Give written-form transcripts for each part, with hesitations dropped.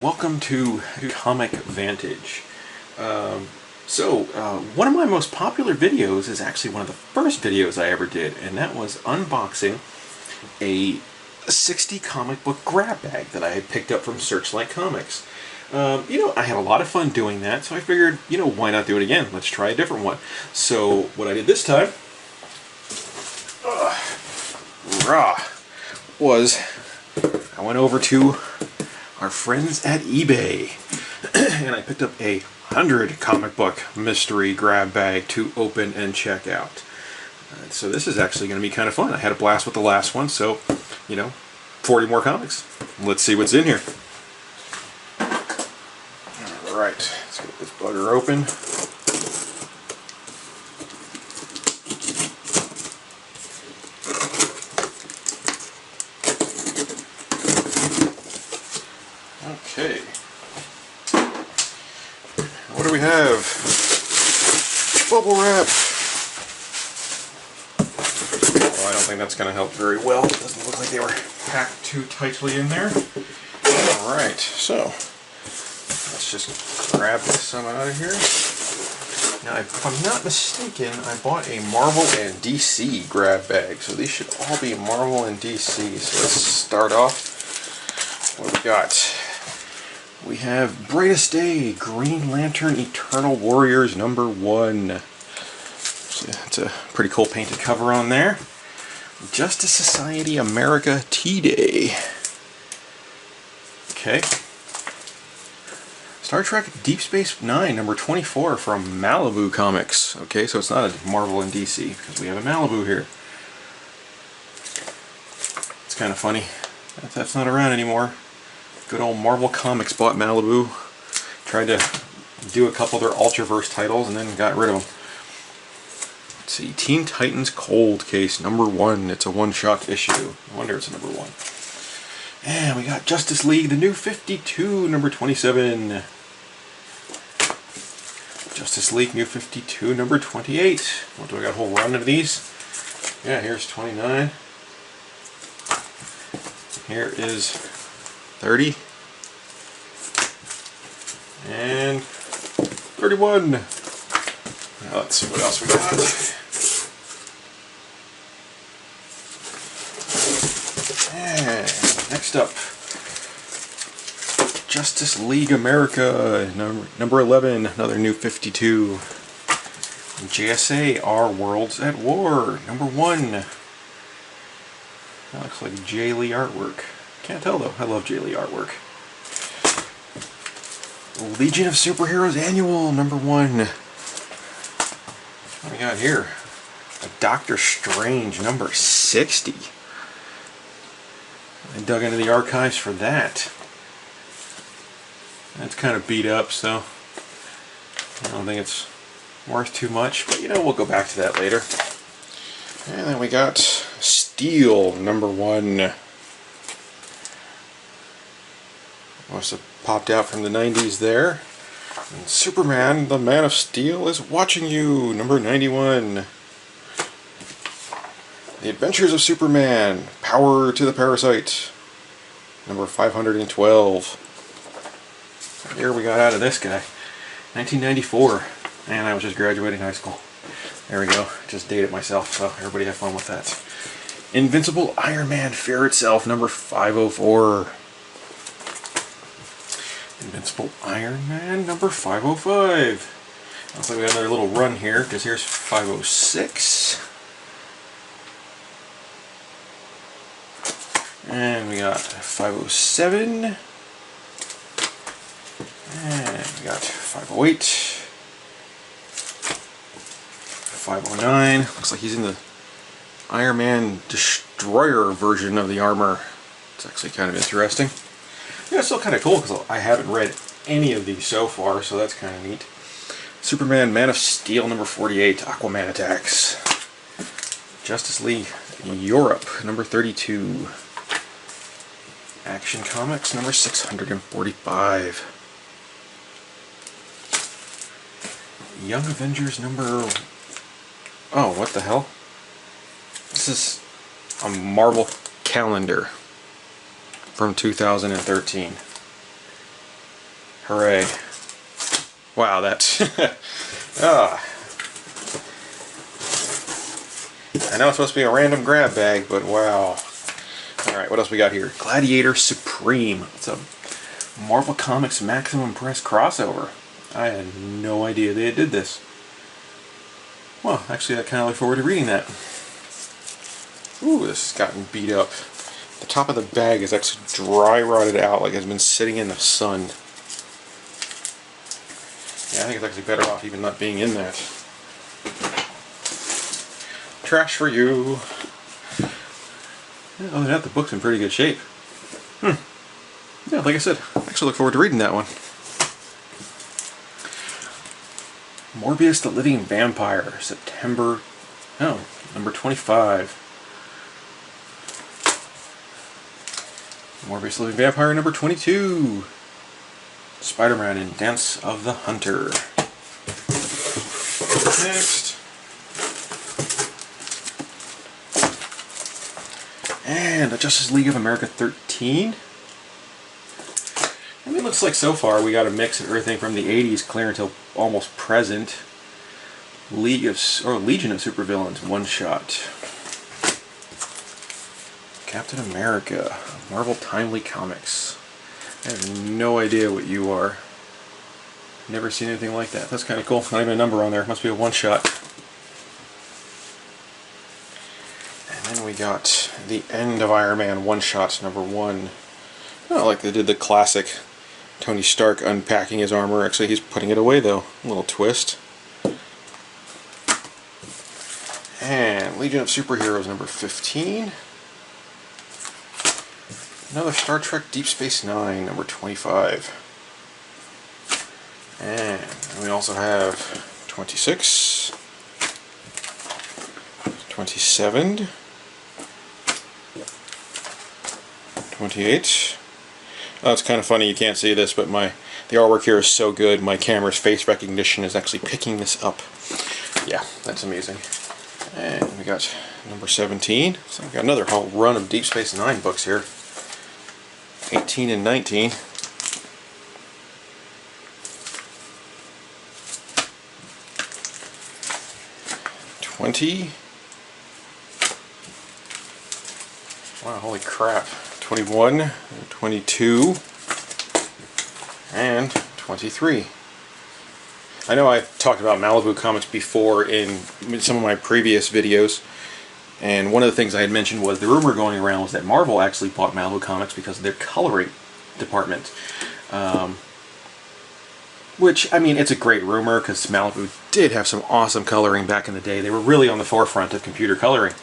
Welcome to Comic Vantage. One of my most popular videos is actually one of the first videos I ever did, and that was unboxing a 60 comic book grab bag that I had picked up from Searchlight Comics. I had a lot of fun doing that, so I figured, why not do it again? Let's try a different one. So what I did this time was I went over to our friends at eBay and I picked up a 100 comic book mystery grab bag to open and check out. So this is actually going to be kind of fun. I had a blast with the last one, so 40 more comics. Let's see what's in here. Alright, let's get this bugger open. Okay. What do we have? Bubble wrap. Oh, I don't think that's going to help very well. It doesn't look like they were packed too tightly in there. Alright, so let's just grab some out of here. Now, if I'm not mistaken, I bought a Marvel and DC grab bag. So these should all be Marvel and DC. So let's start off. What do we got? We have Brightest Day, Green Lantern Eternal Warriors #1. So it's a pretty cool painted cover on there. Justice Society America T-Day. Okay. Star Trek Deep Space Nine #24 from Malibu Comics. Okay, so it's not a Marvel and DC because we have a Malibu here. It's kind of funny. That's not around anymore. Good old Marvel Comics bought Malibu, tried to do a couple of their Ultraverse titles, and then got rid of them. Let's see, Teen Titans Cold Case #1. It's a one-shot issue. I wonder it's #1. And we got Justice League, the New 52, #27. Justice League, New 52, #28. What do I got? A whole run of these? Yeah, here's 29. Here is 30 and 31. Now let's see what else we got. And next up, Justice League America number 11, another New 52. JSA Our Worlds at War #1. That looks like Jay Lee artwork. Can't tell though, I love Jay Lee artwork. Legion of Superheroes Annual #1. What do we got here? A Doctor Strange #60. I dug into the archives for that. That's kind of beat up, so I don't think it's worth too much, but we'll go back to that later. And then we got Steel #1. Must have popped out from the 90s there. And Superman, the Man of Steel, is watching you, #91. The Adventures of Superman, Power to the Parasite, #512. Here we got out of this guy, 1994, and I was just graduating high school. There we go, just dated myself, so everybody have fun with that. Invincible Iron Man Fear Itself, #504. Invincible Iron Man #505. Looks like we got another little run here, because here's 506. And we got 507. And we got 508. 509. Looks like he's in the Iron Man Destroyer version of the armor. It's actually kind of interesting. Yeah, it's still kind of cool because I haven't read any of these so far, so that's kind of neat. Superman, Man of Steel #48, Aquaman Attacks. Justice League Europe #32. Action Comics #645. Young Avengers Oh, what the hell? This is a Marvel calendar from 2013. Hooray. Wow, that's... ah. I know it's supposed to be a random grab bag, but wow. Alright, what else we got here? Gladiator Supreme. It's a Marvel Comics Maximum Press crossover. I had no idea they did this. Well, actually I kind of look forward to reading that. Ooh, this has gotten beat up. The top of the bag is actually dry rotted out, like it's been sitting in the sun. Yeah, I think it's actually better off even not being in that. Trash for you. Yeah, other than that, the book's in pretty good shape. Yeah, like I said, I actually look forward to reading that one. Morbius the Living Vampire, September, number 25. Morbius the Living Vampire, number 22. Spider-Man in Dance of the Hunter. Next. And the Justice League of America 13. I mean, it looks like so far we got a mix of everything from the 80s clear until almost present. Legion of Supervillains one-shot. Captain America, Marvel Timely Comics. I have no idea what you are. Never seen anything like that. That's kind of cool. Not even a number on there. Must be a one-shot. And then we got the End of Iron Man one-shot number 1. Oh, like they did the classic Tony Stark unpacking his armor. Actually, he's putting it away though. A little twist. And Legion of Superheroes number 15. Another Star Trek Deep Space Nine number 25. And we also have 26, 27, 28. Oh, it's kind of funny, you can't see this, but the artwork here is so good, my camera's face recognition is actually picking this up. Yeah, that's amazing. And we got number 17. So we got another whole run of Deep Space Nine books here. 18 and 19. Wow, holy crap. 21, 22, and 23. I know I've talked about Malibu comics before in some of my previous videos, and one of the things I had mentioned was the rumor going around was that Marvel actually bought Malibu comics because of their coloring department. Which, I mean, it's a great rumor because Malibu did have some awesome coloring back in the day. They were really on the forefront of computer coloring,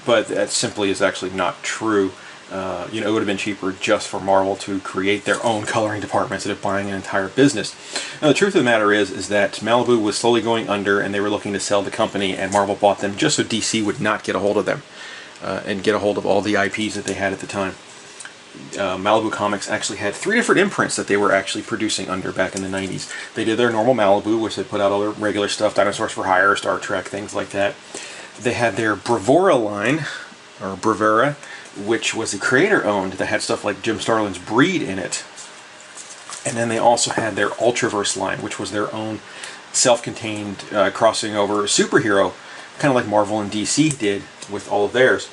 but that simply is actually not true. You know, it would have been cheaper just for Marvel to create their own coloring department instead of buying an entire business. Now, the truth of the matter is that Malibu was slowly going under and they were looking to sell the company, and Marvel bought them just so DC would not get a hold of them and get a hold of all the IPs that they had at the time. Malibu Comics actually had 3 different imprints that they were actually producing under back in the 90s. They did their normal Malibu, which they put out all their regular stuff, Dinosaurs for Hire, Star Trek, things like that. They had their Bravura line, or Bravura, which was the creator-owned, that had stuff like Jim Starlin's Breed in it. And then they also had their Ultraverse line, which was their own self-contained crossing over superhero, kind of like Marvel and DC did with all of theirs.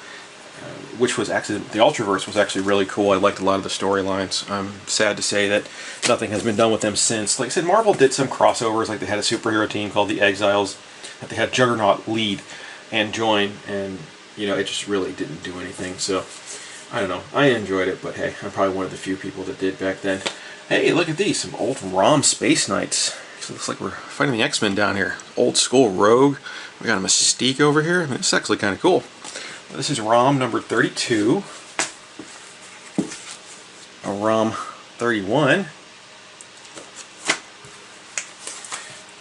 Which was actually, the Ultraverse was actually really cool. I liked a lot of the storylines. I'm sad to say that nothing has been done with them since. Like I said, Marvel did some crossovers, like they had a superhero team called the Exiles, that they had Juggernaut lead and join, and you know, it just really didn't do anything. So, I don't know. I enjoyed it, but hey, I'm probably one of the few people that did back then. Hey, look at these, some old ROM Space Knights. So it looks like we're fighting the X-Men down here. Old school Rogue. We got a Mystique over here. I mean, it's actually kind of cool. This is ROM number 32, a ROM 31,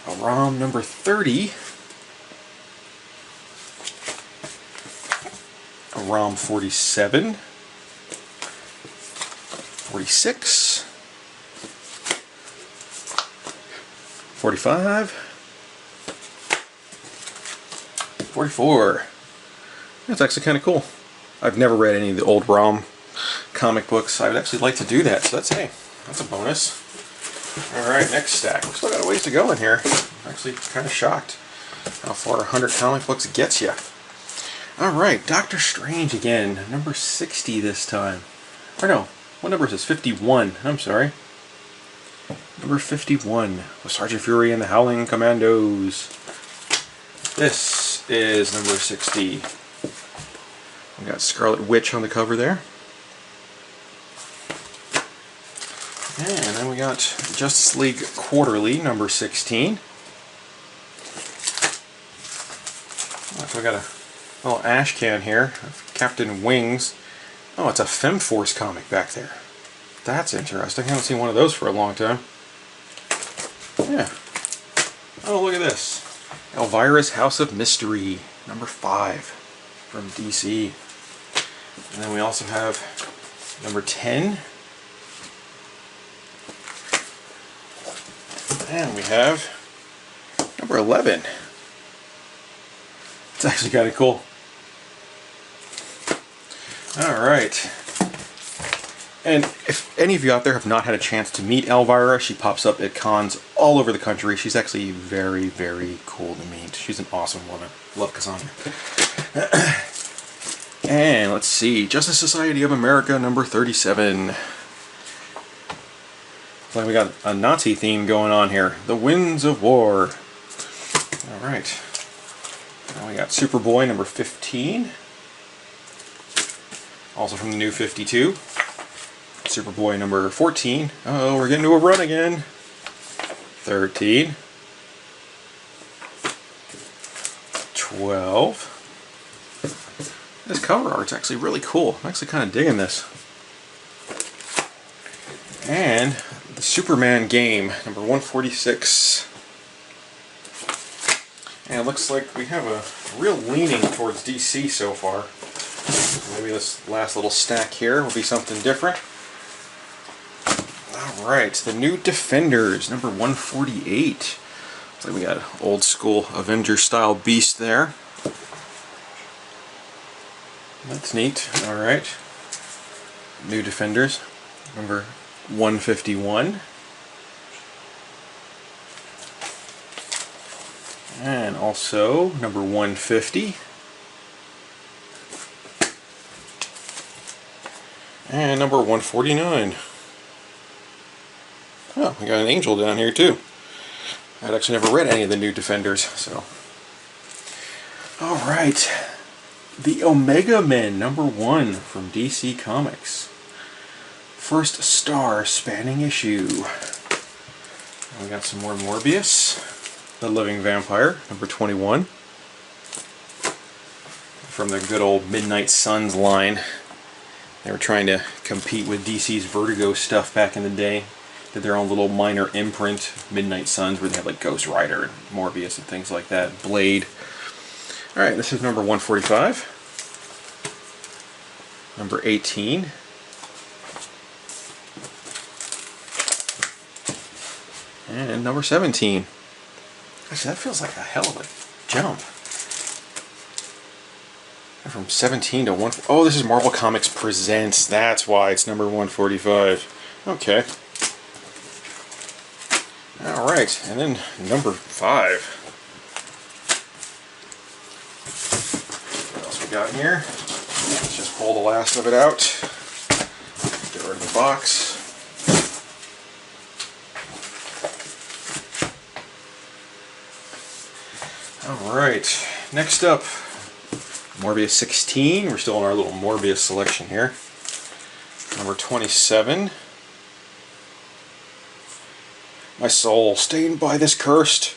a ROM number 30, a ROM 47, 46, 45, 44. That's actually kind of cool. I've never read any of the old ROM comic books. I would actually like to do that, so that's, hey, that's a bonus. Alright, next stack. We still got a ways to go in here. I'm actually kind of shocked how far 100 comic books gets you. Alright, Doctor Strange again. Number 60 this time. Or no, what number is this? 51. I'm sorry. Number 51 with Sergeant Fury and the Howling Commandos. This is number 60. We got Scarlet Witch on the cover there. And then we got Justice League Quarterly, number 16. So we got a little ash can here of Captain Wings. Oh, it's a Femforce comic back there. That's interesting. I haven't seen one of those for a long time. Yeah. Oh, look at this. Elvira's House of Mystery, number 5 from DC. And then we also have number 10. And we have number 11. It's actually kind of cool. Alright. And if any of you out there have not had a chance to meet Elvira, she pops up at cons all over the country. She's actually very, very cool to meet. She's an awesome woman. Love Cassandra. And let's see. Justice Society of America, number 37. Looks like we got a Nazi theme going on here. The Winds of War. Alright. Now we got Superboy, number 15. Also from the new 52. Superboy number 14. Oh, we're getting to a run again. 13. 12. This cover art's actually really cool. I'm actually kind of digging this. And the Superman game, number 146. And it looks like we have a real leaning towards DC so far. Maybe this last little stack here will be something different. Alright, the new Defenders, number 148. Looks like we got old school Avenger style beast there. That's neat. Alright. New Defenders, number 151. And also number 150. And number 149. Oh, we got an angel down here too. I'd actually never read any of the new Defenders, so. Alright. The Omega Men, number 1 from DC Comics. First star spanning issue. And we got some more Morbius. The Living Vampire, number 21. From the good old Midnight Suns line. They were trying to compete with DC's Vertigo stuff back in the day. Did their own little minor imprint, Midnight Suns, where they had like Ghost Rider and Morbius and things like that. Blade. Alright, this is number 145. Number 18. And number 17. Actually, that feels like a hell of a jump. From 17 to 1... Oh, this is Marvel Comics Presents. That's why it's number 145. Okay. Alright, and then number 5. What else we got in here? Let's just pull the last of it out. Get rid of the box. Alright, next up, Morbius 16. We're still in our little Morbius selection here. Number 27. My soul, stained by this cursed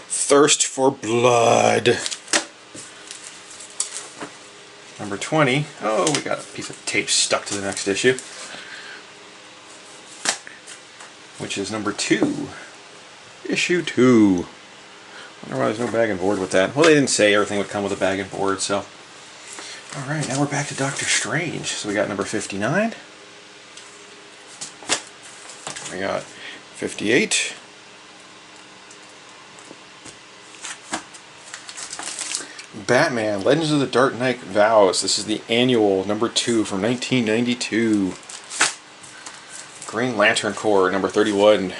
thirst for blood. Number 20. Oh, we got a piece of tape stuck to the next issue. Which is number 2. Issue 2. I wonder why there's no bag and board with that. Well, they didn't say everything would come with a bag and board, so. Alright, now we're back to Doctor Strange. So we got number 59. We got 58. Batman, Legends of the Dark Knight Vows. This is the annual, number 2 from 1992. Green Lantern Corps, number 31.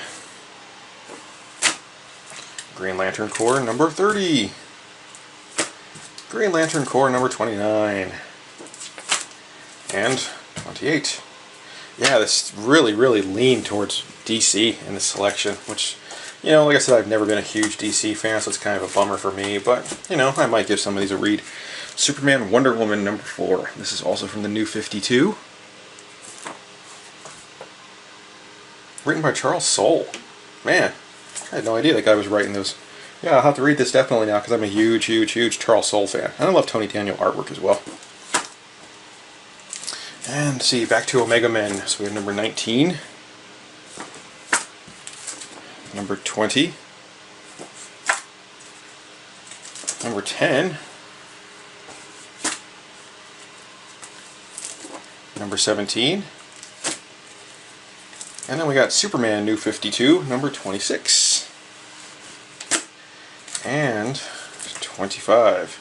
Green Lantern Corps number 30. Green Lantern Corps number 29. And 28. Yeah, this really leaned towards DC in this selection, which, you know, like I said, I've never been a huge DC fan, so it's kind of a bummer for me, but, you know, I might give some of these a read. Superman Wonder Woman number 4. This is also from the New 52. Written by Charles Soule. Man, I had no idea that guy was writing those. Yeah, I'll have to read this definitely now because I'm a huge Charles Soule fan. And I love Tony Daniel artwork as well. And see, back to Omega Men. So we have number 19. Number 20. Number 10. Number 17. And then we got Superman New 52, number 26. And 25.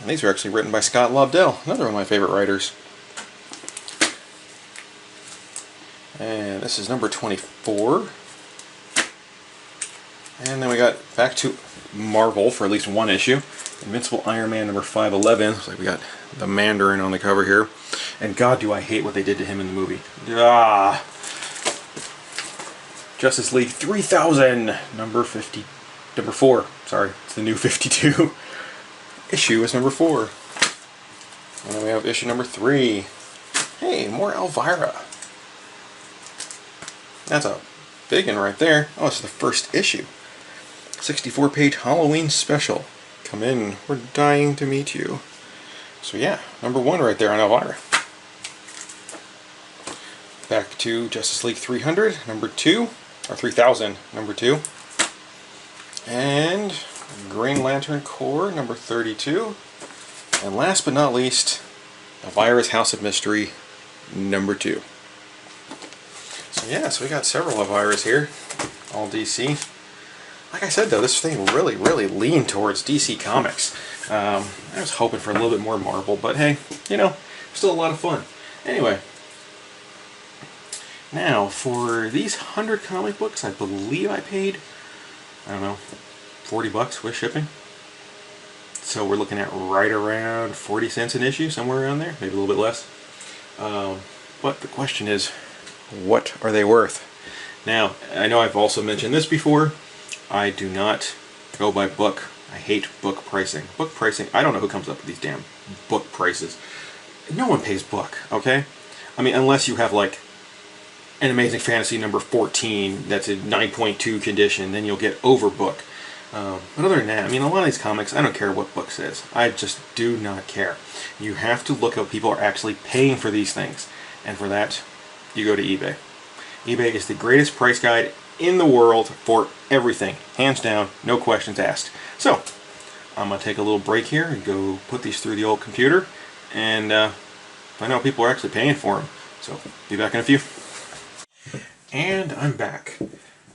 And these are actually written by Scott Lobdell, another one of my favorite writers. And this is number 24. And then we got back to Marvel for at least one issue. Invincible Iron Man number 511. Looks like we got the Mandarin on the cover here. And God, do I hate what they did to him in the movie. Ah. Justice League 3000, number 4. Sorry, it's the New 52. Issue is number 4. And then we have issue number 3. Hey, more Elvira. That's a big one right there. Oh, it's the first issue. 64-page Halloween special. Come in, we're dying to meet you. So yeah, number 1 right there on Elvira. Back to Justice League 300, number 2. Or 3000, number 2. And Green Lantern Corps, number 32. And last but not least, Elvira's House of Mystery, number 2. So yeah, so we got several Elviras here, all DC. Like I said though, this thing really leaned towards DC Comics. I was hoping for a little bit more Marvel, but hey, you know, still a lot of fun. Anyway. Now, for these 100 comic books, I believe I paid, I don't know, 40 bucks with shipping. So we're looking at right around 40 cents an issue, somewhere around there, maybe a little bit less. But the question is, what are they worth? Now, I know I've also mentioned this before. I do not go by book. I hate book pricing. Book pricing, I don't know who comes up with these damn book prices. No one pays book, okay? I mean, unless you have like an Amazing Fantasy number 14 that's in 9.2 condition, then you'll get overbook. But other than that, I mean, a lot of these comics, I don't care what book says. I just do not care. You have to look at what people are actually paying for these things. And for that, you go to eBay. eBay is the greatest price guide in the world for everything. Hands down, no questions asked. So, I'm going to take a little break here and go put these through the old computer and find out what people are actually paying for them. So, be back in a few. And I'm back.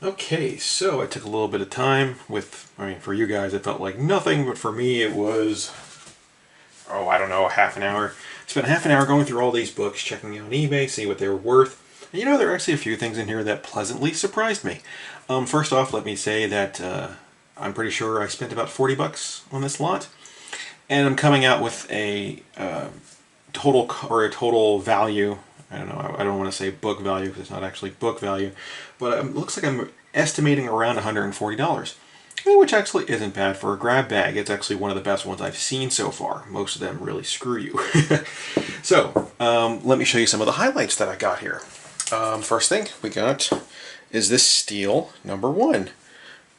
Okay, so I took a little bit of time with, I mean, for you guys it felt like nothing, but for me it was, oh, I don't know, half an hour. Spent half an hour going through all these books, checking out eBay, seeing what they were worth. And you know, there are actually a few things in here that pleasantly surprised me. First off, let me say that I'm pretty sure I spent about 40 bucks on this lot. And I'm coming out with a total value. I don't know, I don't want to say book value because it's not actually book value, but it looks like I'm estimating around $140, which actually isn't bad for a grab bag. It's actually one of the best ones I've seen so far. Most of them really screw you. So, let me show you some of the highlights that I got here. First thing we got is this Steel number 1.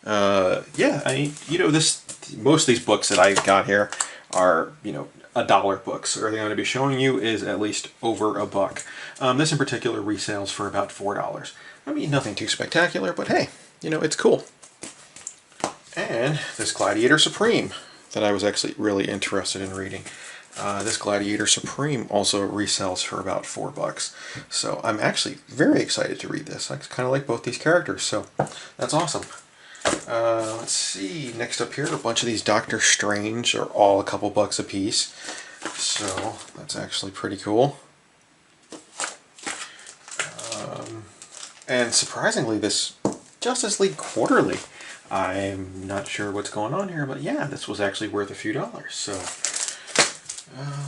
Yeah, I mean, you know, most of these books that I got here are, you know, $1 books. So everything I'm going to be showing you is at least over $1. This in particular resales for about $4. I mean, nothing too spectacular, but hey, you know, it's cool. And this Gladiator Supreme that I was actually really interested in reading. This Gladiator Supreme also resells for about $4. So I'm actually very excited to read this. I kind of like both these characters, so that's awesome. Let's see, next up here, a bunch of these Doctor Strange are all a couple bucks a piece. So that's actually pretty cool. And surprisingly, this Justice League Quarterly. I'm not sure what's going on here, but yeah, this was actually worth a few dollars. So,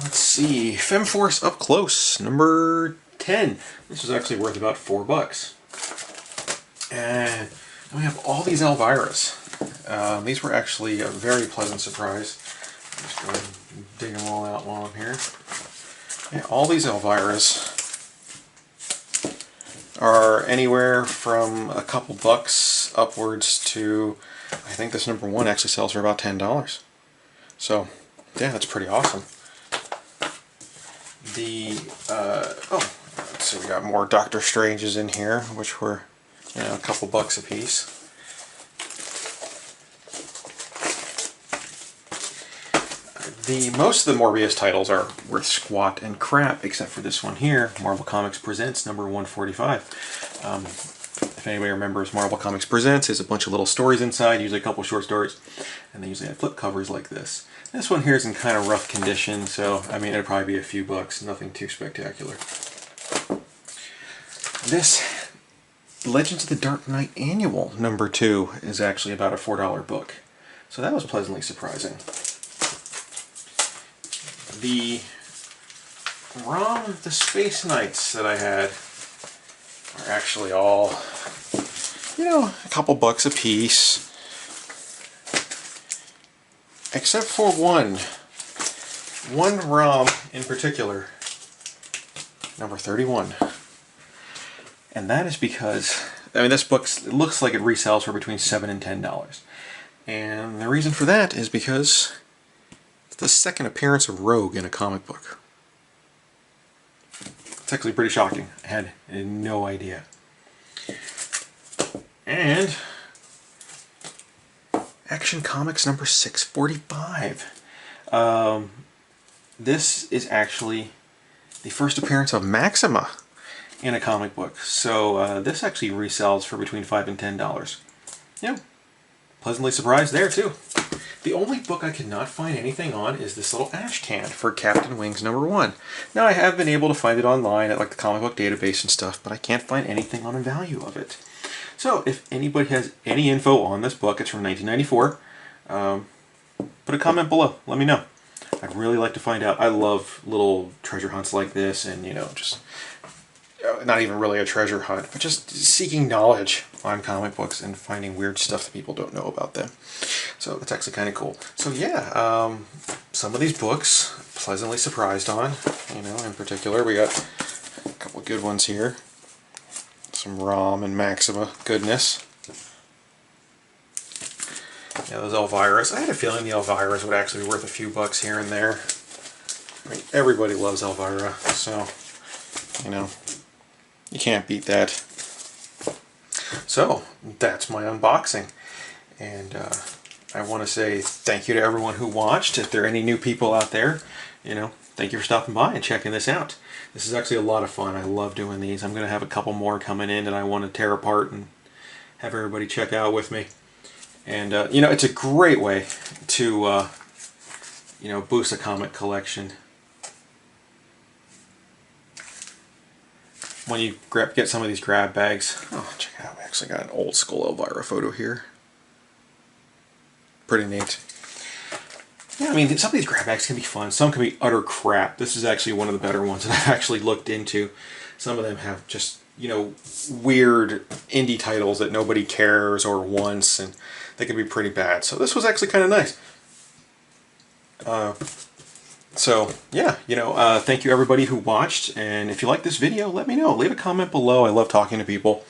let's see. Femforce Up Close, number 10. This was actually worth about $4. And we have all these Elviras. These were actually a very pleasant surprise. Just go ahead and dig them all out while I'm here. Yeah, all these Elviras are anywhere from a couple bucks upwards to, I think this number 1 actually sells for about $10. So, yeah, that's pretty awesome. Let's see, we got more Doctor Stranges in here, which were, you know, a couple bucks a piece. Most of the Morbius titles are worth squat and crap, except for this one here, Marvel Comics Presents number 145. If anybody remembers, Marvel Comics Presents is a bunch of little stories inside, usually a couple short stories, and they usually have flip covers like this. This one here is in kind of rough condition, so I mean it'd probably be a few bucks, nothing too spectacular. This Legends of the Dark Knight Annual number 2 is actually about a $4 book, so that was pleasantly surprising. The ROM of the Space Knights that I had are actually all, you know, a couple bucks a piece. Except for one ROM in particular, number 31. And that is because, I mean, this book looks like it resells for between $7 and $10. And the reason for that is because it's the second appearance of Rogue in a comic book. It's actually pretty shocking. I had no idea. And Action Comics number 645. This is actually the first appearance of Maxima in a comic book. So this actually resells for between $5 and $10. Yeah, pleasantly surprised there too. The only book I could not find anything on is this little Ashcan for Captain Wings number 1. Now I have been able to find it online at like the comic book database and stuff, but I can't find anything on the value of it. So if anybody has any info on this book, it's from 1994, put a comment below, let me know. I'd really like to find out. I love little treasure hunts like this, and you know, just not even really a treasure hunt, but just seeking knowledge on comic books and finding weird stuff that people don't know about them. So it's actually kind of cool. So yeah, some of these books, pleasantly surprised on. You know, in particular, we got a couple of good ones here. Some ROM and Maxima goodness. Yeah, those Elviras. I had a feeling the Elviras would actually be worth a few bucks here and there. I mean, everybody loves Elvira, so, you know, you can't beat that. So, that's my unboxing. And I want to say thank you to everyone who watched. If there are any new people out there, you know, thank you for stopping by and checking this out. This is actually a lot of fun. I love doing these. I'm going to have a couple more coming in that I want to tear apart and have everybody check out with me. And, you know, it's a great way to, you know, boost a comic collection. When you get some of these grab bags. Oh, check it out. We actually got an old school Elvira photo here. Pretty neat. Yeah, I mean, some of these grab bags can be fun. Some can be utter crap. This is actually one of the better ones that I've actually looked into. Some of them have just, you know, weird indie titles that nobody cares or wants, and they can be pretty bad. So this was actually kind of nice. So, yeah, you know, thank you everybody who watched, and if you like this video, let me know. Leave a comment below. I love talking to people.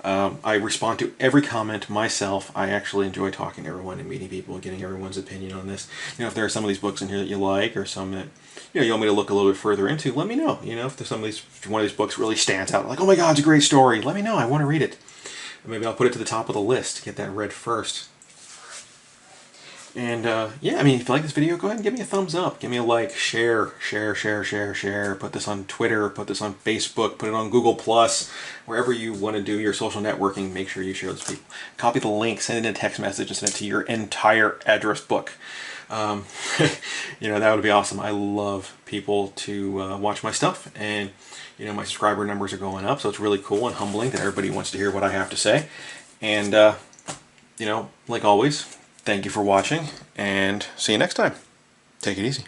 I respond to every comment myself. I actually enjoy talking to everyone and meeting people and getting everyone's opinion on this. You know, if there are some of these books in here that you like, or some that, you know, you want me to look a little bit further into, let me know. You know, if there's some of these, if one of these books really stands out, like, oh my god, it's a great story, let me know. I want to read it. And maybe I'll put it to the top of the list, get that read first. And yeah, I mean, if you like this video, go ahead and give me a thumbs up. Give me a like, share. Put this on Twitter, put this on Facebook, put it on Google+. Wherever you want to do your social networking, make sure you share this with people. Copy the link, send it in a text message, and send it to your entire address book. You know, that would be awesome. I love people to watch my stuff, and you know, my subscriber numbers are going up, so it's really cool and humbling that everybody wants to hear what I have to say. And, you know, like always, thank you for watching, and see you next time. Take it easy.